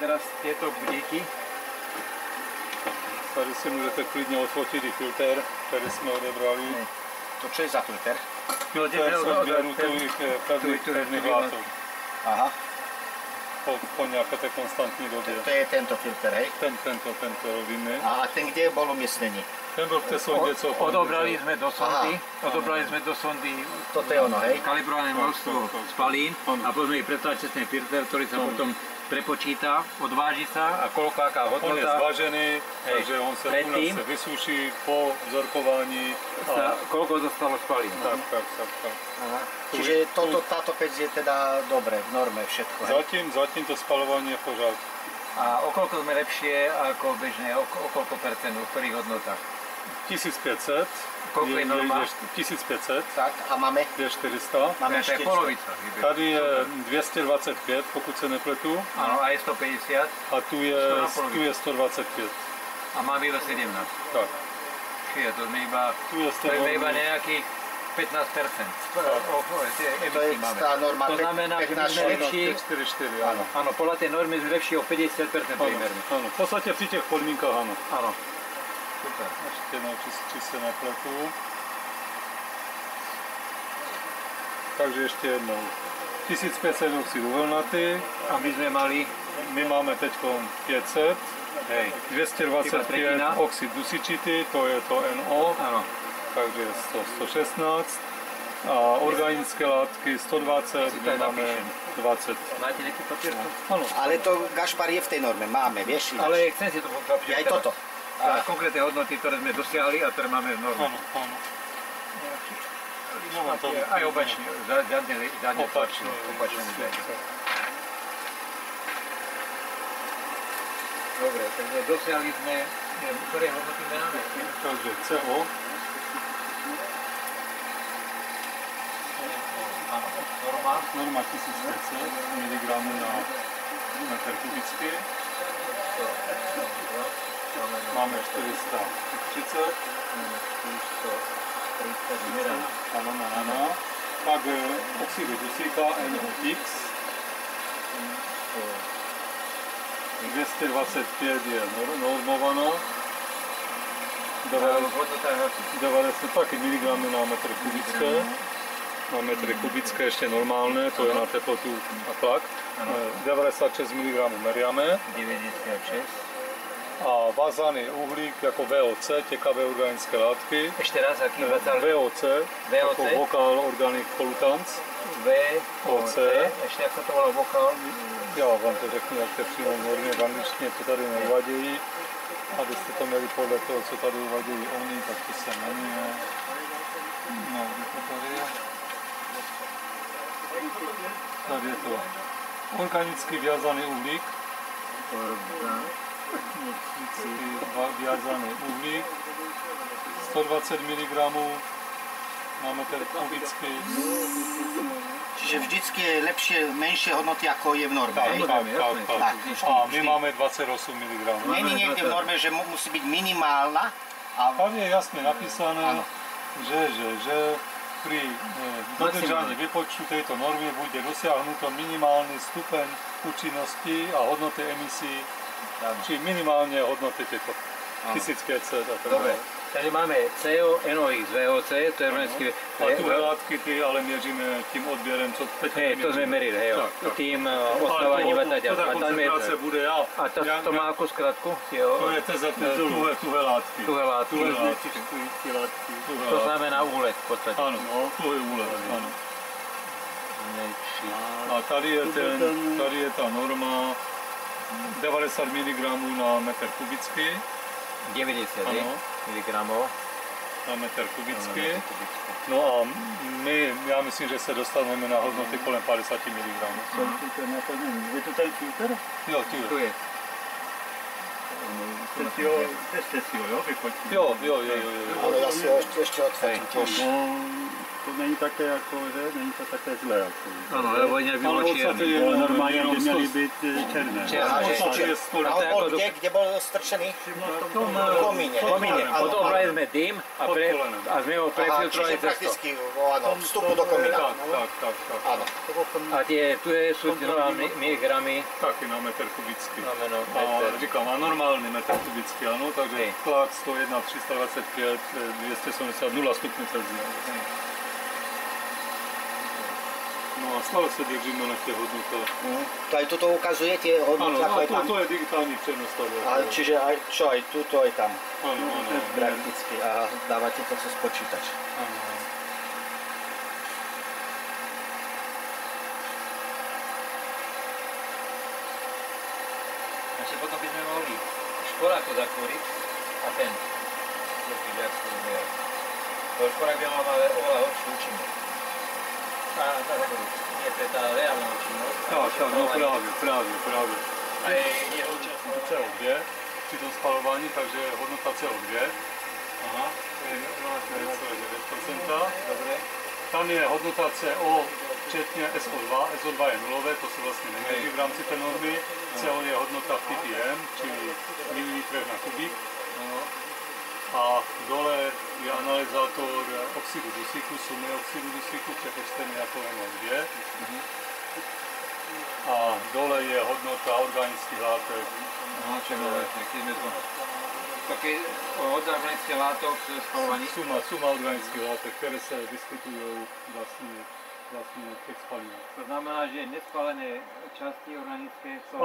teraz tieto budíky. Tady si můžete klidně odfotit i filtr, který jsme odebrali. To čo je za filter? Filtr z odběru pevných látok. Aha. Po nějaké té konstantní době. To je tento filter, hej? Tento robíme. A ten kde bol umiestnený? Ten byl v té sondě, co... Odobrali sme do sondy, Toto je ono, hej? kalibrované množstvo spalín a potom ich predstavte ten filter, ktorý sa potom prepočíta, odváži sa a koľkáká hodnota. On je zvažený, takže on sa u nás vysúši po vzorkovaní. Koľko zostalo spalín. Tak. Aha. Čiže táto pec je teda dobre, v norme všetko, hej? Zatím to spalovanie je v pořádku. A o koľko sme lepšie ako bežné, o koľko percent, v ktorých hodnotách? 1500. Koľko je norma? 1500. Tak, a máme? Je 400. Máme to je polovica. Tady je 225, pokud se nepletu. Áno, a je 150. A tu je 125. A máme iba 17. Tak. Čiže to sme iba nejakých 15%. To je tá norma, to znamená, že my sme lepší. 4, áno. Áno, podľa tej normy sme lepší o 50% primerne. Áno, v podstate pri tých podmienkach áno. Áno. Super. Ešte či sa nepletú. Takže ešte jednou. 1500 oxid uhelnatý. A my sme mali? My máme teď 500. Hej. 225 oxid dusičitý, to je to NO. Áno. Takže 116. A organické látky 120, my máme 20. Máte nejaký papier? Áno. Ale to Gašpar je v tej norme, máme, vieš? Ale chcem si to pokápiť. Aj toto. A konkrétne hodnoty, ktoré sme dosiahli a ktoré máme v norme. Áno. Aj obačne, zadne opačne. Dobre, takže dosiahli sme, ktoré hodnoty máme? Takže CO. Áno, norma 1500 mg na metr kubický. Máme 430. Áno. Pak oxidu dusíka NOx. 225 je normovaná. 90 taky miligramy na metr kubické. Na metry kubické ešte normálne, to je na teplotu a tlak. 96 mg meriame. 96. A vázaný uhlík ako VOC, tekavé organické látky. Ešte raz, aký VOC, ako Vocal Organic Pollutants. VOC, ešte ako to volá Vocal? Já vám to řeknu, jak to je přímo v normě, v angličtině to tady neuvadějí. Abyste to měli podle toho, co tady uvadějí oni, tak to se jmenuje. No, kde to tady je? Tady je to organický viazaný uhlík. Viazaný uhlík. 120 mg na metr kubický. Čiže vždycky je lepšie, menšie hodnoty, ako je v norme. Tak. A my máme 28 mg. Není niekde v norme, že musí byť minimálna? Tam je jasne napísané, že pri dodržaní vypočtu tejto normy bude dosiahnuto minimálny stupeň účinnosti a hodnoty emisí, či minimálne hodnoty tieto 1500 a tak ďalej. Takže máme CO, NOx, VOC, to je rovnecky... A tu látky ty ale mieríme tým odbierem, co teď to sme merili, hej, tým ostávaním a tak ďalej. To tá koncentrácia bude, A to má akú skratku? To je tuhé látky. Tuhé látky. To znamená úlet v podstate. Áno, tuhý úlet, áno. A tady je tá norma 90 mg na metr kubický. 90 mg na metr kubický. No a já myslím, že se dostaneme na hodnoty kolem 50 mg. Je to ten filter? Jo, tu je. Ste si ho, jo, vyfotil? Jo. Ale ja si ho ešte odfotím tiež. to není také jako, že není to také zlé. Jako, Áno, lebo inak by bolo čierny. ale normálně by měly být černé. Černé. A on bol kde bol strčený? V komíne. Komíne. Odobrali sme dym a sme ho prefiltrovali Čiže prakticky vstupu do komína. Tak. Áno. A tu sú miligramy. Taky na metr kubický. Znamená A meter. říkám, a normálny metr kubický, áno, takže Hej. tlak 101, 325, 270, 0 stupňů Celsia. No a stále sa držíme na tie hodnotách. To aj tuto ukazuje tie Áno, hodnoty, ako je tam? to je digitálny prenos. Čiže aj, čo aj tuto, aj tam. Áno. Prakticky. A dávate to cez počítač. Áno. Ešte potom by sme mohli šporáko zakúriť a ten. To šporák by mal oveľa horšiu účinnosť. Nie, to je tá reálna účinnosť. Tak, no práve. A je účinnosť. CO2 pri tom spalovaní, takže hodnota CO2. Aha. To je 0,9%. Dobre. Tam je hodnota CO včetne SO2. SO2 je nulové, to sa vlastne neměří v rámci té normy. CO je hodnota v ppm, čili mililitrech na kubík. A dole je analyzátor oxidu dusíku, sumy oxidu dusíku, přepočtený jako NO2. A dole je hodnota organických látek. Aha, čo je nové, keď sme to... Také od organických látok spalovaní. Suma organických látek, které se vyskytují vlastně v těch spalinách. To znamená, že nespálené časti organické sú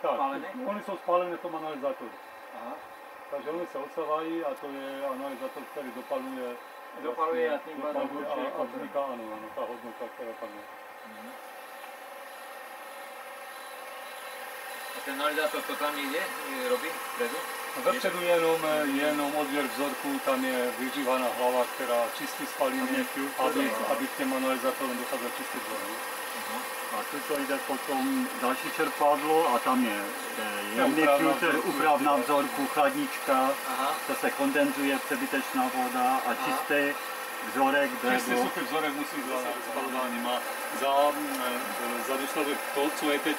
Spálené. Oni jsou spálené v tom analyzátoru. Aha. Takže oni se odsávají a to je analyzátor, který dopaluje. Dopaluje a tým pádom a vzniká, ano, ta hodnota, která tam je. A ten analyzátor to tam ide, robí vpredu? Vepředu je jenom odběr vzorku, tam je vyžívaná hlava, která čistí spaliny, aby k těm analyzátorům docházel čistý vzorek. A tu jde potom další čerpadlo a tam je jemný filtr, upravná vzorku, chladnička, to se kondenzuje přebytečná voda a čistý vzorek Čistý suchý vzorek musí za spalováním a za důsledek to, co je teď.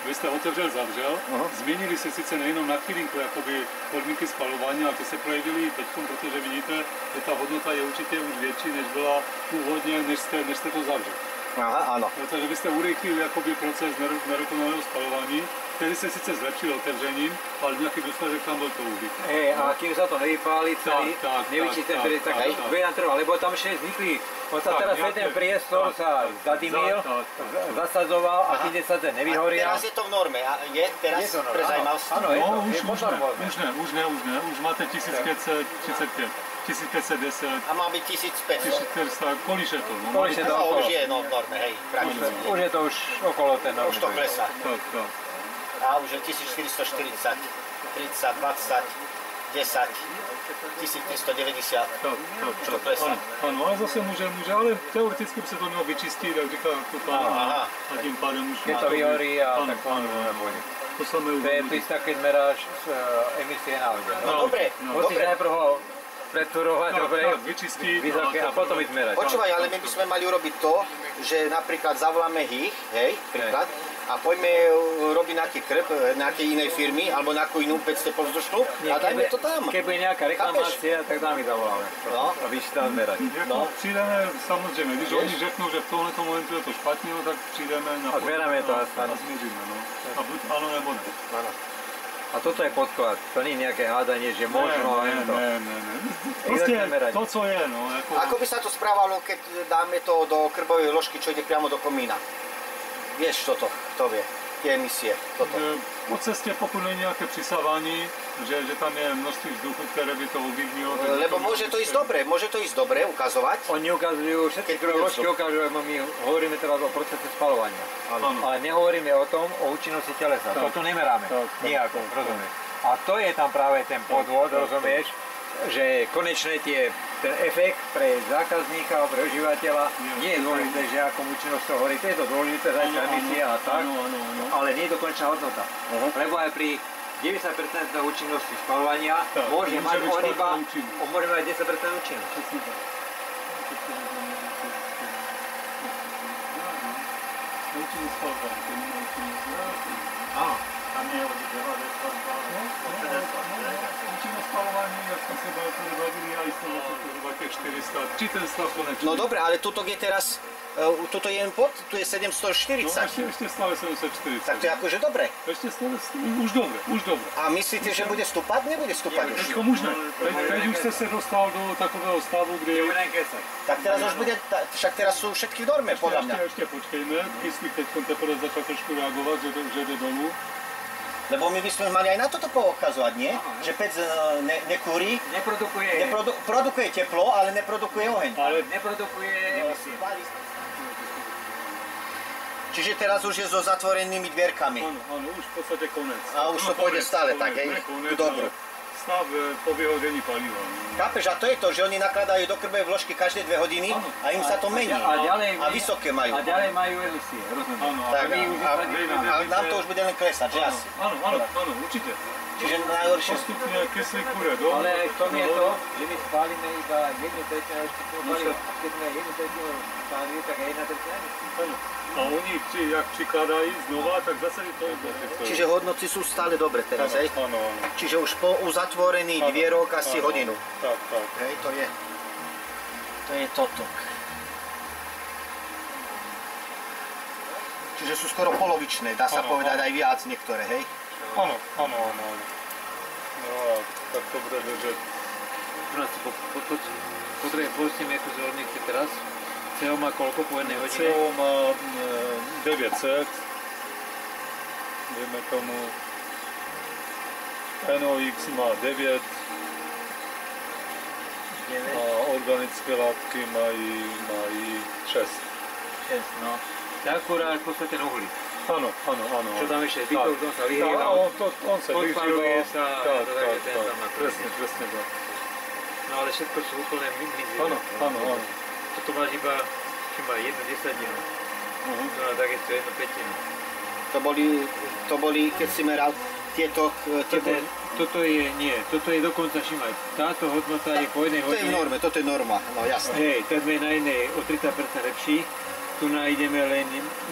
Vy jste otevřel, zavřel, změnili se sice nejenom na chvilinku jakoby podmínky spalování, ale to se projevily teď, protože vidíte, že ta hodnota je určitě už větší, než byla původně, než jste to zavřel. Aha, áno. Protože vy jste urychlili jakoby proces nedokonalého spalování, který se sice zlepšil otevřením, ale nějaký důsledek tam byl to uhlík. A kým sa to nevypáli celý, nevyčí ten tak bude nám trvá, lebo tam ešte vznikli, on sa teraz ten priestor sa zadymil, zasadzoval a keď sa ten nevyhoria. Teraz je to v norme, je teraz pre zajímavosť? Áno, už ne, už máte 1535. 1510. A má byť 1500. 1400, kolíše to. Už je v norme, hej, prakticky. Už je to už okolo ten normy. Už to klesá. Tak. A už je 1440, 30, 20, 10, 1390. Už to klesá. Áno, ale zase môže, ale teoreticky by sa to mělo vyčistiť, jak říká tu pán. A tým pádem už... Keď to vyhorí a tak to nepôjde. To samé To je to isté, keď meráš emisie na aute. No dobre, Musíš najprv ho preturovať, vyčistiť a potom ísť merať. Počúvaj, ale my by sme mali urobiť to, že napríklad zavoláme ich, hej, príklad, a poďme robiť nejaký krb nejakej inej firmy, alebo nejakú inú 500 povzdušnú a dajme to tam. Keď bude nejaká reklamácia, tak tam ich zavoláme, aby si tam merať. Přijdeme, samozrejme, když oni řeknú, že v tomto momentu je to špatne, tak přijdeme na... A zmeráme to a změříme, no. A buď áno, nebo ne. A toto je podklad, to nie je nejaké hádanie, že možno len to. Ne. Proste to, co je, no. Ako by sa to správalo, keď dáme to do krbovej ložky, čo ide priamo do komína? Vieš toto, kto vie, tie emisie, toto. Po ceste, pokud nie je nejaké prisávanie, že tam je množství vzduchu, ktoré by to ovlivnilo. Lebo môže to ísť dobre ukazovať. Oni ukazujú, všetky ložky ukazujú, my hovoríme teraz o procese spalovania. Ale nehovoríme o tom, o účinnosti telesa. Toto nemeráme nejako, rozumieš. A to je tam práve ten podvod, rozumieš, že konečne ten efekt pre zákazníka, pre užívateľa nie je dôležité, že akom účinnosť to hovorí. To je to dôležité, zajtra emisia a tak, ale nie je to konečná hodnota. Lebo aj pri 90% účinnosti spalovania môže mať 10% účinnosť. účinný spalování, to není účinný spalování. Áno. Tam je od 92 od 50. Účinné spalování, jak jsme se bavili, aj 120, těch 400, či ten stav konečný. No dobre, ale tuto je teraz, tuto je jen pod, tu je No 740. ešte stále 740. Tak to je akože dobre. Ešte stále, už dobre. A myslíte, že bude stúpať? Nebude stúpať už. Všetko možné. Teď už ste sa dostal do takového stavu, kde je... Tak teraz už bude, však teraz sú všetky v norme, podľa mňa. Ešte počkejme, kyslík teď teprve začal trošku reagovať, že ide dolu. Lebo my by sme mali aj na toto poukazovať, nie? Že pec nekúri, produkuje teplo, ale neprodukuje oheň. Ale Neprodukuje emisie. Čiže teraz už je so zatvorenými dvierkami. áno, už v podstate konec. A už to pôjde stále tak, hej? Dobro. Stav po vyhodení paliva. Chápeš, a to je to, že oni nakladajú do krbe vložky každé 2 hodiny a im sa to mení. A vysoké majú. A ďalej majú emisie, rozumieš? Áno, Tak, my už a nám to už bude len klesať, že asi. áno, určite. Čiže najhoršie... Postupne kyslík kúre dole. Ale v tom je to, že my spálime iba 1/3 rozpustného paliva. A keď sme 1/3 spálili, tak je 1/3 emisí. A oni, jak přikladají znova, tak zase to je dobre. Čiže hodnoty sú stále dobre teraz, hej? Áno. Čiže už po uzatvorení dvierok asi hodinu. Tak. Hej, to je toto. Čiže sú skoro polovičné, dá sa Áno, povedať aj viac niektoré, hej? Áno. No a tak to bude držať. Pustíme ako zorníci teraz. CO má koľko po jednej hodine? CO má 900. Dejme tomu. NOx má 9. A organické látky mají 6. 6, no. To je akurát v podstate na uhlí. Áno. Čo tam ešte? Bytov, on sa vyhrieva. On sa podpaluje vyhrieva. sa. Tak, ten tam má presne tak. No ale všetko sú úplne minzy. Áno. Toto máš iba, či má 1/10. No takisto 1/5. To boli, keď si meral tieto... Toto je dokonca šimaj. Táto hodnota je po jednej To je v hodine. norme, toto je norma, no jasné. Hej, tak sme na inej o 30% lepší. Tu nájdeme len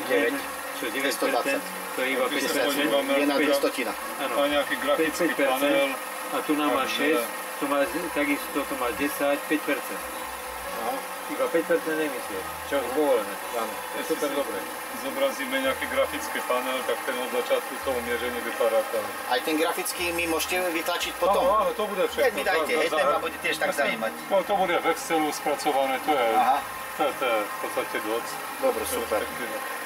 9. 9%, to je iba 5%. Je na 200. Áno, A nejaký grafický 5%. panel. A tu nám má 6, tu má takisto, tu má 10, 5%. Iba 5% emisie, čo je povolené. Áno, to je super dobre. Zobrazíme nejaký grafický panel, tak ten od začiatku toho mieření vypadá tam. Aj ten grafický mi môžete vytlačiť potom. Áno, to bude všetko. Tak mi dajte, hej, ten ma bude tiež tak zajímať. To bude v Excelu spracované, to je v podstate doc. Dobre, super. Respektíve.